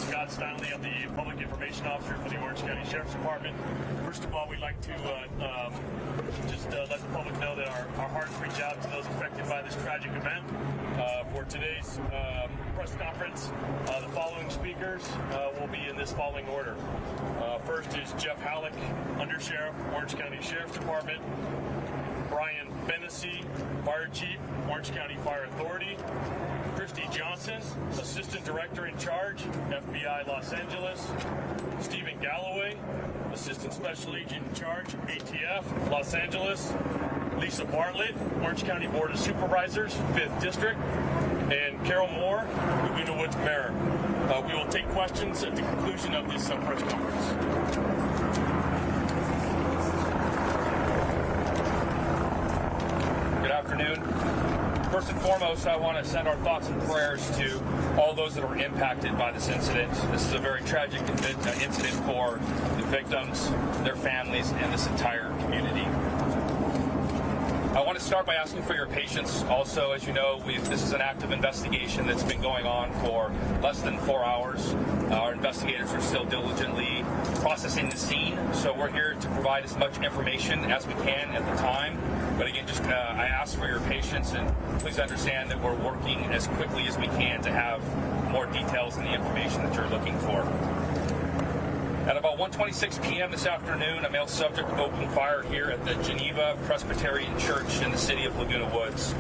Scott Stanley. I'm the Public Information Officer for the Orange County Sheriff's Department. First of all, we'd like to just let the public know that our hearts reach out to those affected by this tragic event. For today's press conference, the following speakers will be in this following order. First is Jeff Halleck, Undersheriff, Orange County Sheriff's Department. Brian Bennessy, Fire Chief, Orange County Fire Authority. Christy Johnson, Assistant Director in Charge, FBI Los Angeles. Stephen Galloway, Assistant Special Agent in Charge, ATF, Los Angeles. Lisa Bartlett, Orange County Board of Supervisors, 5th District. And Carol Moore, Laguna Woods Mayor. We will take questions at the conclusion of this press conference. Good afternoon. First and foremost, I want to send our thoughts and prayers to all those that were impacted by this incident. This is a very tragic incident for the victims, their families, and this entire community. I want to start by asking for your patience. Also, as you know, this is an active investigation that's been going on for less than 4 hours. Our investigators are still diligently processing the scene, so we're here to provide as much information as we can at the time. But again, I ask for your patience, and please understand that we're working as quickly as we can to have more details and the information that you're looking for. At about 1:26 p.m. this afternoon, a male subject opened fire here at the Geneva Presbyterian Church in the city of Laguna Woods.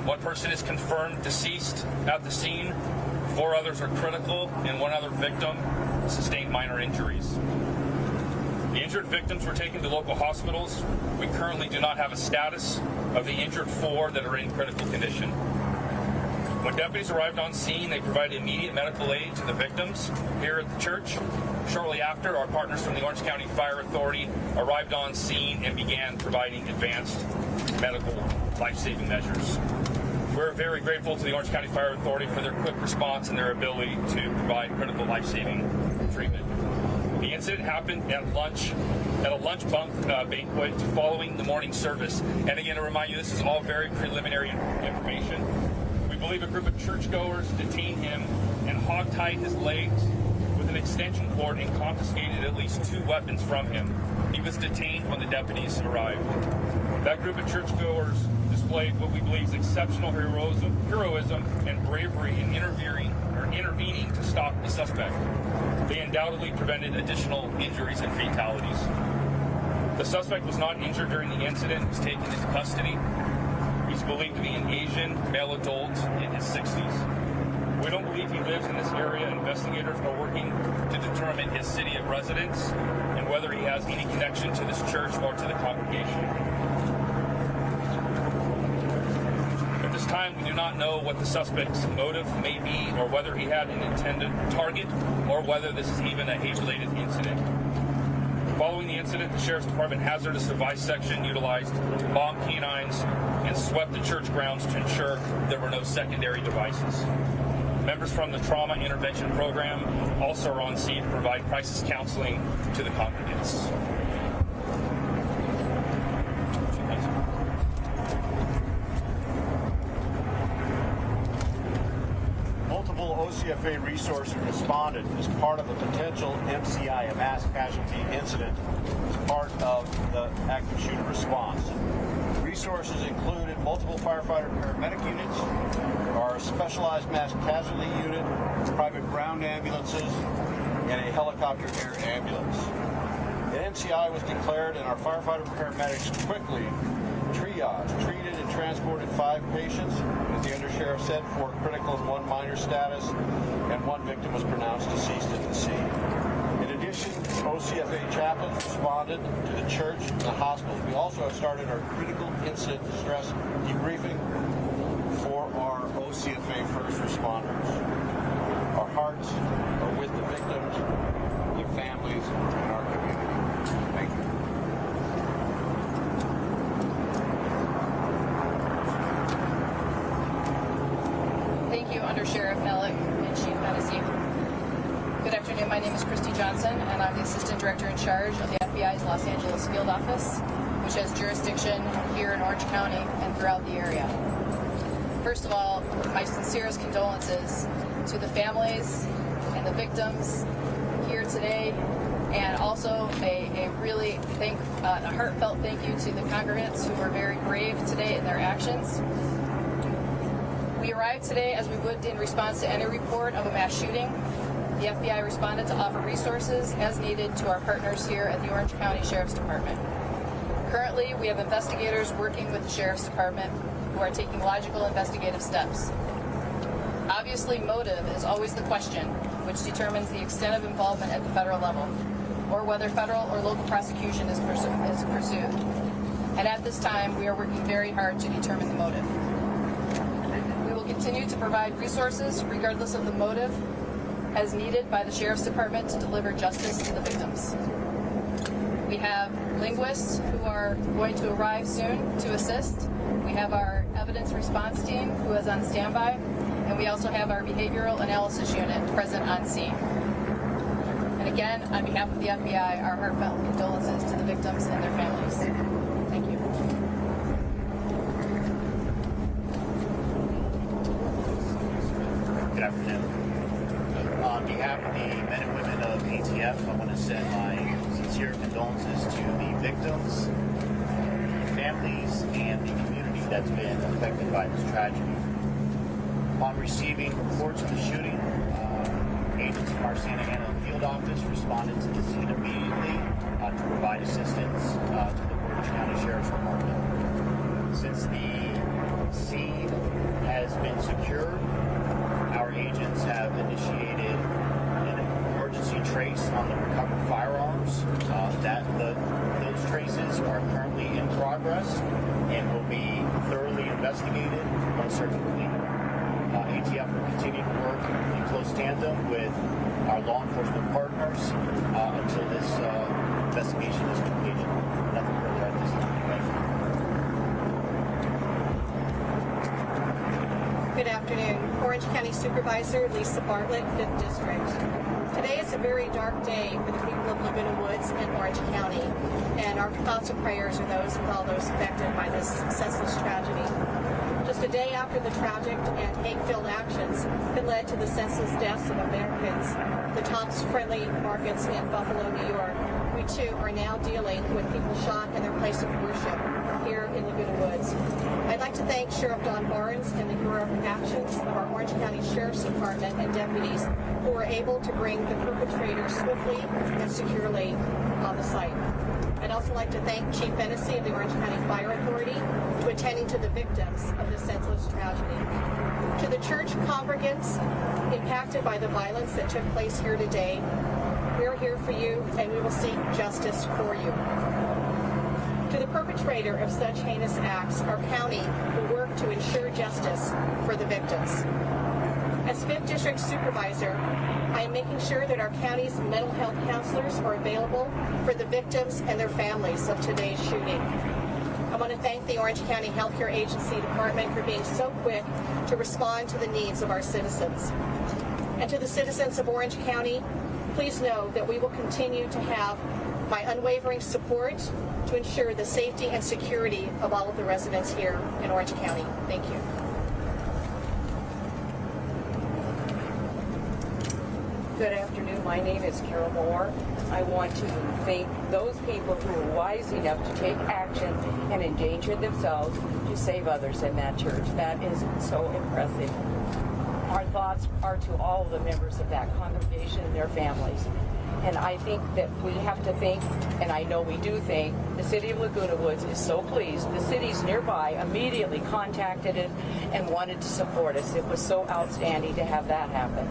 One person is confirmed deceased at the scene. 4 others are critical, and 1 other victim sustained minor injuries. The injured victims were taken to local hospitals. We currently do not have a status of the injured 4 that are in critical condition. When deputies arrived on scene, they provided immediate medical aid to the victims here at the church. Shortly after, our partners from the Orange County Fire Authority arrived on scene and began providing advanced medical life-saving measures. We're very grateful to the Orange County Fire Authority for their quick response and their ability to provide critical life-saving treatment. The incident happened at a lunch banquet following the morning service. And again, to remind you, this is all very preliminary information. We believe a group of churchgoers detained him and hogtied his legs with an extension cord and confiscated at least 2 weapons from him. He was detained when the deputies arrived. That group of churchgoers displayed what we believe is exceptional heroism and bravery in intervening to stop the suspect. They undoubtedly prevented additional injuries and fatalities. The suspect was not injured during the incident and was taken into custody. He's believed to be an Asian male adult in his 60s. We don't believe he lives in this area. Investigators are working to determine his city of residence and whether he has any connection to this church or to the congregation. At this time, we do not know what the suspect's motive may be or whether he had an intended target or whether this is even a hate-related incident. Following the incident, the Sheriff's Department Hazardous Device Section utilized bomb canines and swept the church grounds to ensure there were no secondary devices. Members from the Trauma Intervention Program also are on scene to provide crisis counseling to the congregants. Multiple OCFA resources responded as part of a potential MCI, a mass casualty incident, as part of the active shooter response. Resources included multiple firefighter paramedic units, our specialized mass casualty unit, private ground ambulances, and a helicopter air ambulance. An MCI was declared and our firefighter paramedics quickly triaged, treated, and transported 5 patients. As the undersheriff said, 4 critical and 1 minor status, and 1 victim was pronounced deceased at the scene. In addition, OCFA chaplains responded to the church and the hospitals. We also have started our critical incident distress debriefing for our OCFA first responders. Our hearts are with the victims, their families, and our community. Thank you. Thank you, Undersheriff Halleck and Chief Bennessy. Good afternoon. My name is Christy Johnson, and I'm the Assistant Director in Charge of the FBI's Los Angeles Field Office, which has jurisdiction here in Orange County and throughout the area. First of all, my sincerest condolences to the families and the victims here today, and also a really a heartfelt thank you to the congregants who were very brave today in their actions. We arrived today as we would in response to any report of a mass shooting. The FBI responded to offer resources as needed to our partners here at the Orange County Sheriff's Department. Currently, we have investigators working with the Sheriff's Department who are taking logical investigative steps. Obviously, motive is always the question, which determines the extent of involvement at the federal level, or whether federal or local prosecution is pursued. And at this time, we are working very hard to determine the motive. We will continue to provide resources, regardless of the motive, as needed by the Sheriff's Department to deliver justice to the victims. We have linguists who are going to arrive soon to assist. We have our evidence response team who is on standby, and we also have our behavioral analysis unit present on scene. And again, on behalf of the FBI, our heartfelt condolences to the victims and their families. Thank you. Good afternoon. On behalf of the men and women of ATF, I want to send my sincere condolences to the victims, the families, and the community that's been affected by this tragedy. Upon receiving reports of the shooting, agents from our Santa Ana field office responded to the scene immediately to provide assistance to the Orange County Sheriff's Department. Since the scene has been secured, our agents have initiated an emergency trace on the recovered firearms. Those traces are currently in progress and will be thoroughly investigated once they're complete. ATF will continue to work in close tandem with our law enforcement partners until this investigation is completed. Nothing further at this time. Thank you. Good afternoon. Orange County Supervisor Lisa Bartlett, 5th District. Today is a very dark day for the people of Laguna Woods and Orange County, and our thoughts and prayers are those with all those affected by this senseless tragedy. Just a day after the tragic and hate-filled actions that led to the senseless deaths of Americans, the Tops Friendly Markets in Buffalo, New York, we too are now dealing with people shot in their place of worship here in Laguna Woods. I'd like to thank Sheriff Don Barnes and the heroic actions of our Orange County Sheriff's Department and deputies who were able to bring the perpetrators swiftly and securely on the site. I'd also like to thank Chief Hennessy of the Orange County Fire Authority for attending to the victims of this senseless tragedy. To the church congregants impacted by the violence that took place here today, we are here for you and we will seek justice for you. To the perpetrator of such heinous acts, our county will work to ensure justice for the victims. As 5th District Supervisor, I am making sure that our county's mental health counselors are available for the victims and their families of today's shooting. I want to thank the Orange County Healthcare Agency Department for being so quick to respond to the needs of our citizens. And to the citizens of Orange County, please know that we will continue to have my unwavering support to ensure the safety and security of all of the residents here in Orange County. Thank you. Good afternoon. My name is Carol Moore. I want to thank those people who were wise enough to take action and endanger themselves to save others in that church. That is so impressive. Our thoughts are to all of the members of that congregation and their families. And I think that we have to thank, and I know we do thank, the City of Laguna Woods is so pleased. The cities nearby immediately contacted it and wanted to support us. It was so outstanding to have that happen.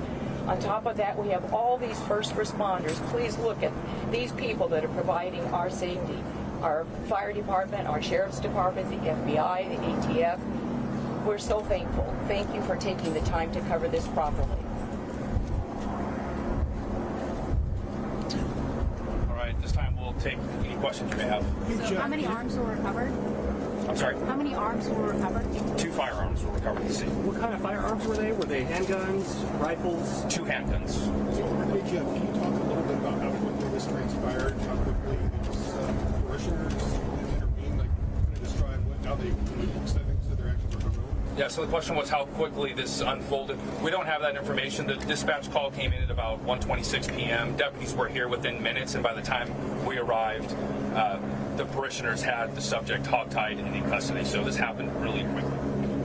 On top of that, we have all these first responders. Please look at these people that are providing our safety. Our fire department, our sheriff's department, the FBI, the ATF. We're so thankful. Thank you for taking the time to cover this properly. All right, this time we'll take any questions you may have. So how many arms were recovered? I'm sorry? How many arms were recovered? 2 firearms were recovered at the scene. What kind of firearms were they? Were they handguns, rifles? 2 handguns. Hey, Jeff, can you talk a little bit about how quickly this transpired, how quickly these parishioners intervened? Like, can you describe how they said their actions were going? Yeah, so the question was how quickly this unfolded. We don't have that information. The dispatch call came in at about 1:26 p.m. Deputies were here within minutes, and by the time we arrived, the parishioners had the subject hogtied and in custody. So this happened really quickly.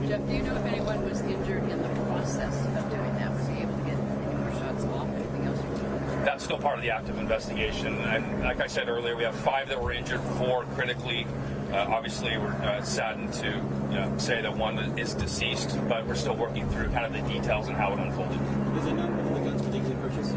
Jeff, do you know if anyone was injured in the process of doing that? Was he able to get any more shots off? Anything else you can do? That's still part of the active investigation. And like I said earlier, we have 5 that were injured, 4 critically. Obviously, we're saddened to say that one is deceased, but we're still working through kind of the details and how it unfolded. Is it known whether the guns were legally purchased?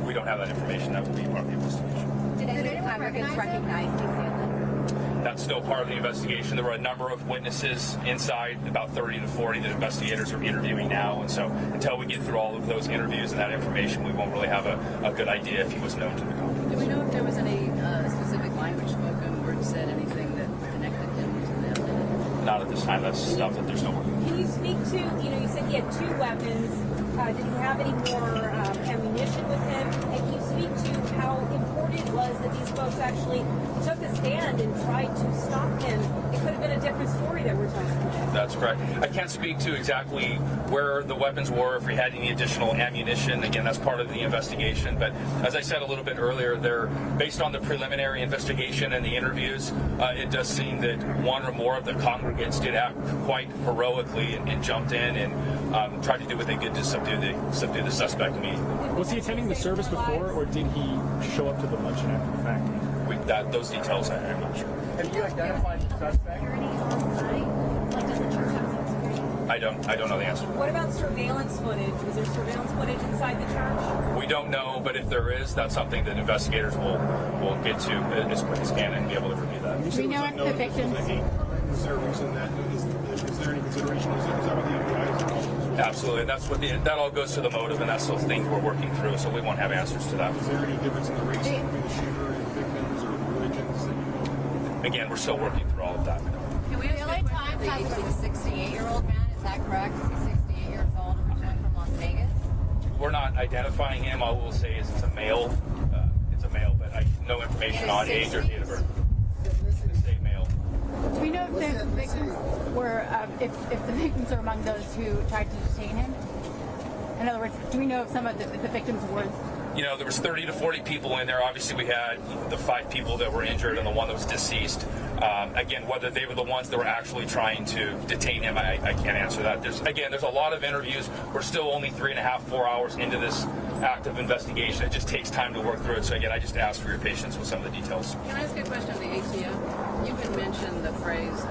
We don't have that information. That will be part of the investigation. Did any congregants recognize the assailant? That's still part of the investigation. There were a number of witnesses inside, about 30 to 40 that investigators are interviewing now. And so until we get through all of those interviews and that information, we won't really have a good idea if he was known to the company. Do we know if there was any specific language spoken or said anything that connected him to them? Not at this time. That's stuff that they're still working on. Can you speak to, you said he had 2 weapons. Did he have any more ammunition with him? And can you speak to how important it was that these folks actually took a stand and tried to stop him? It could have been a different story that we're talking about. That's correct. I can't speak to exactly where the weapons were, if we had any additional ammunition. Again, that's part of the investigation. But as I said a little bit earlier, based on the preliminary investigation and the interviews, it does seem that one or more of the congregants did act quite heroically and jumped in and tried to do what they could to subdue the suspect immediately. Was he attending the service before, or did he show up to the luncheon after the fact? Those details, I'm not sure. Have you identified the suspect? I don't know the answer. What about surveillance footage? Was there surveillance footage inside the church? We don't know, but if there is, that's something that investigators will get to as quick as can and be able to review that. Do we know if the victims? Is there a reason that is there any consideration? Is that what the FBI is involved? Absolutely, and that's what that all goes to the motive, and that's those things we're working through. So we won't have answers to that. Is there any difference in the race between the shooter and the victims or religions that you know? Again, we're still working through all of that. Can we ask LA Times has him as a 68-year-old man. Is that correct? He's 68 years old and returned from Las Vegas. We're not identifying him. All we'll say is it's a male. But no information on age or date of birth. It's a male. Do we know if the victims were, if the victims are among those who tried to detain him? In other words, do we know if some of the victims were? There was 30 to 40 people in there. Obviously, we had the 5 people that were injured and the one that was deceased. Again, whether they were the ones that were actually trying to detain him, I can't answer that. There's a lot of interviews. We're still only 3.5, 4 hours into this active investigation. It just takes time to work through it. So again, I just ask for your patience with some of the details. Can I ask you a question on the ATF? You had mentioned the phrase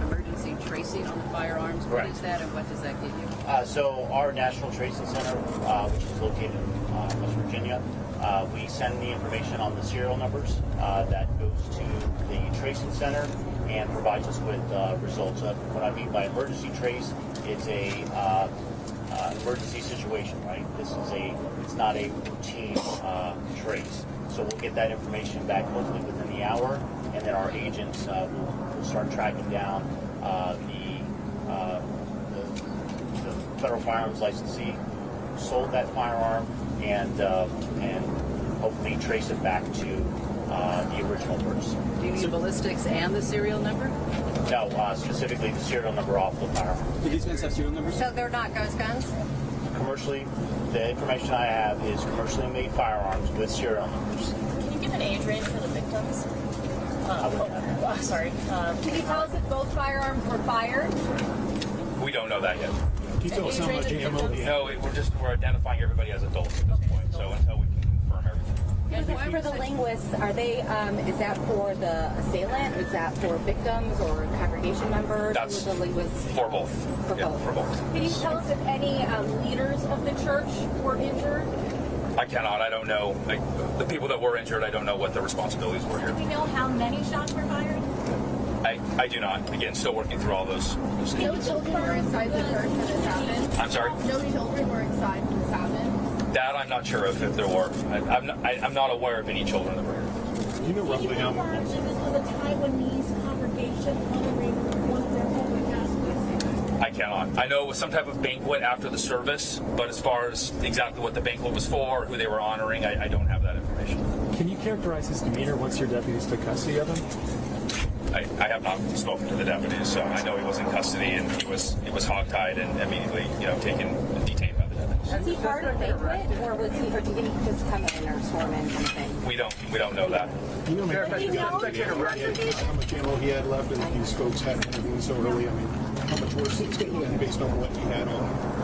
emergency tracing on the firearms. What is that and what does that give you? So our National Tracing Center, which is located in West Virginia, we send the information on the serial numbers that goes to the tracing center and provides us with results. What I mean by emergency trace, it's a emergency situation, right? It's not a routine trace. So we'll get that information back hopefully within the hour, and then our agents will start tracking down the federal firearms licensee who sold that firearm and hopefully trace it back to the original purchaser. Do you need ballistics and the serial number? No, specifically the serial number off the firearm. Do these guns have serial numbers? So they're not ghost guns? Commercially, the information I have is commercially made firearms with serial numbers. Can you give an age range for the victims? I wouldn't have that. Sorry. Can you tell us if both firearms were fired? We don't know that yet. Can you tell us how much ammo he had? No, we're identifying everybody as adults at this point. So until we can confirm everything. And whoever the linguists, are they, is that for the assailant? Is that for victims or congregation members? That's Who are the linguists? for both. For both. For both. Can you tell us if any leaders of the church were injured? I cannot. I don't know. The people that were injured, I don't know what their responsibilities were here. Do we know how many shots were fired? I do not. Again, still working through all those things. No children were inside the church when this happened. I'm sorry? No children were inside when this happened. That I'm not sure if there were. I'm not aware of any children that were here. Do you know roughly how many? This was a Taiwanese congregation honoring one of their holy pastors. I cannot. I know it was some type of banquet after the service, but as far as exactly what the banquet was for, who they were honoring, I don't have that information. Can you characterize his demeanor once your deputies took custody of him? I have not spoken to the deputies, so I know he was in custody and he was hogtied and immediately taken and detained by the deputies. Was he part of the banquet, or did he just come in or swarm in kind of thing? We don't know that. You know, how much ammo he had left, and these folks hadn't intervened so early. I mean, how much worse it's going to get based on what he had on him?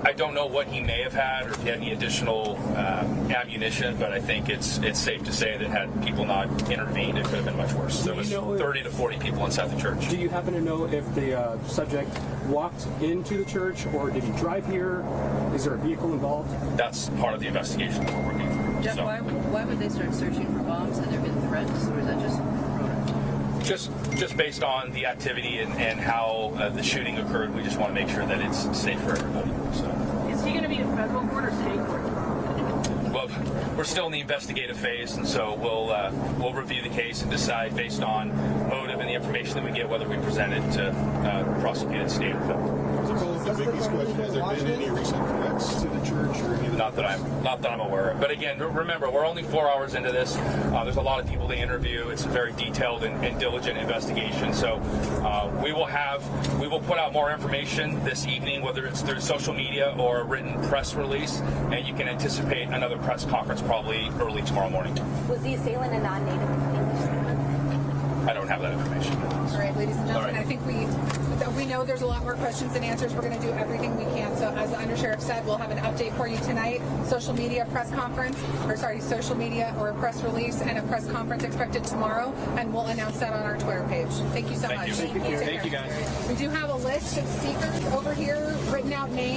I don't know what he may have had or if he had any additional ammunition, but I think it's safe to say that had people not intervened, it could have been much worse. There was 30 to 40 people inside the church. Do you happen to know if the subject walked into the church, or did he drive here? Is there a vehicle involved? That's part of the investigation that we're working through. Jeff, So, why would they start searching for bombs? Have there been threats, or is that just just based on the activity and how the shooting occurred, we just want to make sure that it's safe for everybody. So. Is he going to be in federal court or state court? Well, we're still in the investigative phase, and so we'll review the case and decide based on motive and the information that we get whether we present it to prosecute it state or federal. The biggest question: has there been any recent threats to the church or any? Not that I'm aware of. But again, remember, we're only 4 hours into this. There's a lot of people to interview. It's a very detailed and diligent investigation. So we will put out more information this evening, whether it's through social media or a written press release, and you can anticipate another press conference probably early tomorrow morning. Was the assailant a non-native English speaker? I don't have that information. All right, ladies and gentlemen, All right. I think we know there's a lot more questions than answers. We're going to do everything we can. So as the undersheriff said, we'll have an update for you tonight. Social media or a press release and a press conference expected tomorrow, and we'll announce that on our Twitter page. Thank you so much. Thank you guys. We do have a list of speakers over here, written out names.